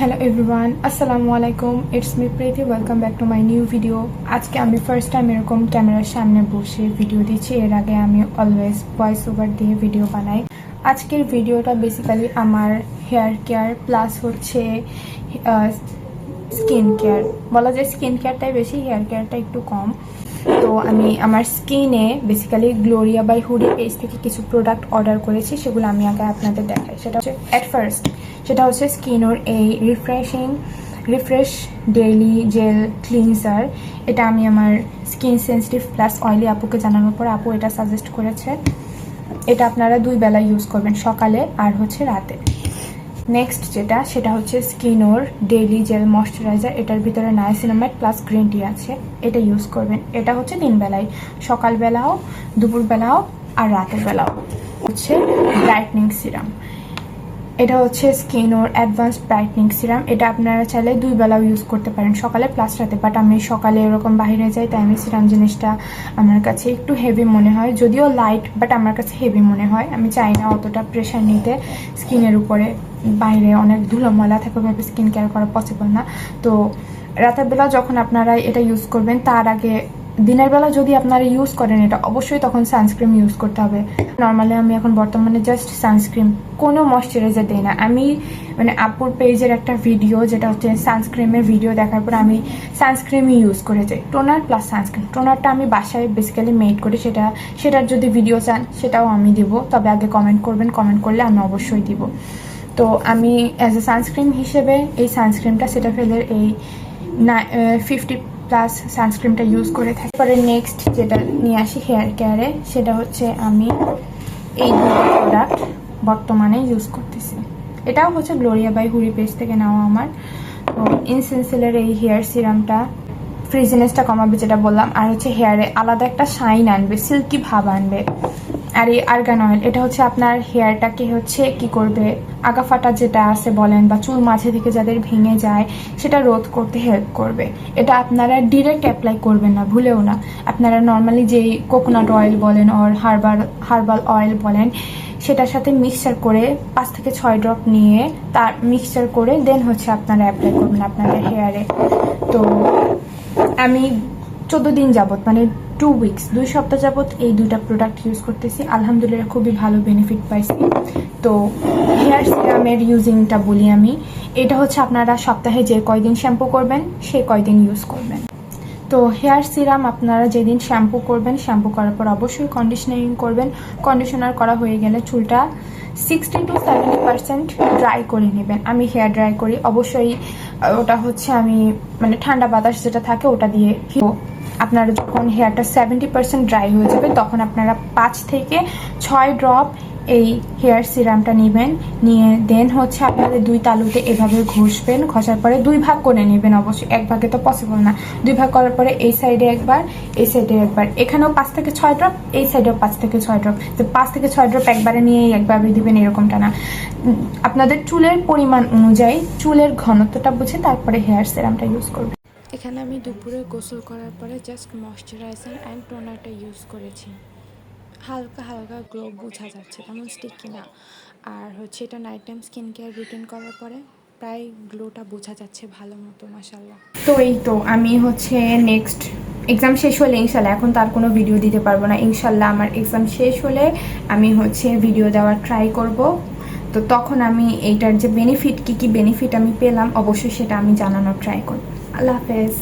Hello everyone, আসসালামু আলাইকুম, it's me Preeti, welcome back to my new video. আজকে আমি ফার্স্ট টাইম এরকম ক্যামেরার সামনে বসে ভিডিও দিচ্ছি। এর আগে আমি অলওয়েজ ভয়েস ওভার দিয়ে ভিডিও বানাই। আজকের ভিডিওটা বেসিক্যালি আমার হেয়ার কেয়ার প্লাস হচ্ছে স্কিন কেয়ার। বলা যায় স্কিন কেয়ারটাই বেশি, হেয়ার কেয়ারটা একটু কম। তো আমি আমার স্কিনে basically Gloria by hoodie page থেকে কিছু প্রোডাক্ট অর্ডার করেছি, সেগুলো আমি আগে আপনাদের দেখাই। সেটা হচ্ছে সেটা হচ্ছে স্কিনোর এই রিফ্রেশ ডেইলি জেল ক্লিনজার। এটা আমি আমার স্কিন সেন্সিটিভ প্লাস অয়েলি আপুকে জানানোর পর আপু এটা সাজেস্ট করেছে। এটা আপনারা 2 বেলা ইউজ করবেন, সকালে আর হচ্ছে রাতে। নেক্সট সেটা হচ্ছে স্কিনোর ডেইলি জেল ময়শ্চারাইজার। এটার ভিতরে নায়াসিনামাইড প্লাস গ্রিন টি আছে, এটা ইউজ করবেন। এটা হচ্ছে 3 বেলায়, সকালবেলাও, দুপুরবেলাও আর রাতের বেলাও। হচ্ছে ব্রাইটনিং সিরাম, এটা হচ্ছে স্কিনোর অ্যাডভান্স ব্রাইটনিং সিরাম। এটা আপনারা চাইলে 2 বেলাও ইউজ করতে পারেন, সকালে প্লাস রাতে। বাট আমি সকালে এরকম বাইরে যাই, তাই আমি সিরাম জিনিসটা আমার কাছে একটু হেভি মনে হয়, যদিও লাইট বাট আমার কাছে হেভি মনে হয়। আমি চাই না অতটা প্রেশার নিতে স্কিনের উপরে, বাইরে অনেক ধুলোময়লা থাকে, ওভাবে স্কিন কেয়ার করা পসিবল না। তো রাতের বেলা যখন আপনারা এটা ইউজ করবেন, তার আগে দিনের বেলা যদি আপনারা ইউজ করেন এটা, অবশ্যই তখন সানস্ক্রিন ইউজ করতে হবে। নর্মালি আমি এখন বর্তমানে জাস্ট সানস্ক্রিন, কোনো ময়শ্চারাইজার দিই না। আমি মানে আপুর পেজের একটা ভিডিও, যেটা হচ্ছে সানস্ক্রিনের ভিডিও, দেখার পর আমি সানস্ক্রিনই ইউজ করে যাই, টোনার প্লাস সানস্ক্রিন। টোনারটা আমি বাসায় বেসিক্যালি মেড করি, সেটার যদি ভিডিও চান সেটাও আমি দিব, তবে আগে কমেন্ট করবেন, কমেন্ট করলে আমি অবশ্যই দিব। তো আমি অ্যাজ এ সানস্ক্রিন হিসেবে এই সানস্ক্রিনটা সেটাফিলের এই 50+ সানস্ক্রিনটা ইউজ করে থাকি। পরে নেক্সট যেটা নিয়ে আসি হেয়ার কেয়ারে, সেটা হচ্ছে আমি এই 2 প্রোডাক্ট বর্তমানে ইউজ করতেছি। এটাও হচ্ছে গ্লোরিয়া বাই হুডি পেজ থেকে নেওয়া আমার। তো ইনসেন্সিলের এই হেয়ার সিরামটা ফ্রিজিনেসটা কমাবে, যেটা বললাম, আর হচ্ছে হেয়ারে আলাদা একটা শাইন আনবে, সিল্কি ভাব আনবে। আর এই আর্গান অয়েল, এটা হচ্ছে আপনার হেয়ারটাকে হচ্ছে কি করবে, আগা ফাটা যেটা আছে বলেন, বা চুল মাঝে দিকে যাদের ভেঙে যায়, সেটা রোধ করতে হেল্প করবে। এটা আপনারা ডিরেক্ট অ্যাপ্লাই করবেন না, ভুলেও না। আপনারা নর্মালি যেই কোকোনাট অয়েল বলেন আর হার্বাল অয়েল বলেন, সেটার সাথে মিক্সচার করে 5 থেকে 6 ড্রপ নিয়ে তার মিক্সচার করে দেন হচ্ছে আপনারা অ্যাপ্লাই করবেন আপনাদের হেয়ারে। তো আমি 14 দিন যাবত, মানে 2 উইকস, 2 সপ্তাহ যাবত এই 2টা প্রোডাক্ট ইউজ করতেছি। আলহামদুলিল্লাহ খুবই ভালো বেনিফিট পাইছি। তো হেয়ার সিরামের ইউজিংটা বলি আমি, এটা হচ্ছে আপনারা সপ্তাহে যে কয়দিন শ্যাম্পু করবেন সেই কয়দিন ইউজ করবেন। তো হেয়ার সিরাম আপনারা যেদিন শ্যাম্পু করবেন, শ্যাম্পু করার পর অবশ্যই কন্ডিশনারিং করবেন। কন্ডিশনার করা হয়ে গেলে চুলটা 60 to 70% ড্রাই করে নেবেন। আমি হেয়ার ড্রাই করি, অবশ্যই ওটা হচ্ছে আমি মানে ঠান্ডা বাতাস যেটা থাকে ওটা দিয়ে। আপনারা যখন হেয়ারটা 70% ড্রাই হয়ে যাবে, তখন আপনারা 5 থেকে 6 ড্রপ এই হেয়ার সিরামটা নেবেন, নিয়ে দেন হচ্ছে আপনাদের 2 তালুতে এভাবে ঘষবেন। ঘষার পরে 2 ভাগ করে নেবেন, অবশ্যই 1 ভাগে তো পসিবল না। 2 ভাগ করার পরে এই সাইডে একবার, এই সাইডে একবার, এখানেও 5 থেকে 6 ড্রপ, এই সাইডেও 5 থেকে 6 ড্রপ। তো 5 থেকে 6 ড্রপ একবারে নিয়ে একবারে দিবেন, এরকমটা না। আপনাদের চুলের পরিমাণ অনুযায়ী, চুলের ঘনত্বটা বুঝে তারপরে হেয়ার সিরামটা ইউজ করবেন। এখানে আমি দুপুরে গোসল করার পরে জাস্ট ময়শ্চারাইজার অ্যান্ড টোনারটা ইউজ করেছি। হালকা হালকা গ্লো বোঝা যাচ্ছে, তেমন স্টিকি না। আর হচ্ছে এটা night time skin care routine করার পরে প্রায় গ্লোটা বোঝা যাচ্ছে ভালো মতো, মাশাআল্লাহ। তো এই তো আমি হচ্ছে নেক্সট এক্সাম শেষ হলে ইনশাল্লাহ, এখন তার কোনো ভিডিও দিতে পারবো না। ইনশাল্লাহ আমার এক্সাম শেষ হলে আমি হচ্ছে ভিডিও দেওয়ার ট্রাই করব। তো তখন আমি এইটার যে বেনিফিট, কি বেনিফিট আমি পেলাম, অবশ্যই সেটা আমি জানানোর ট্রাই করব। আল্লাহ হাফেজ।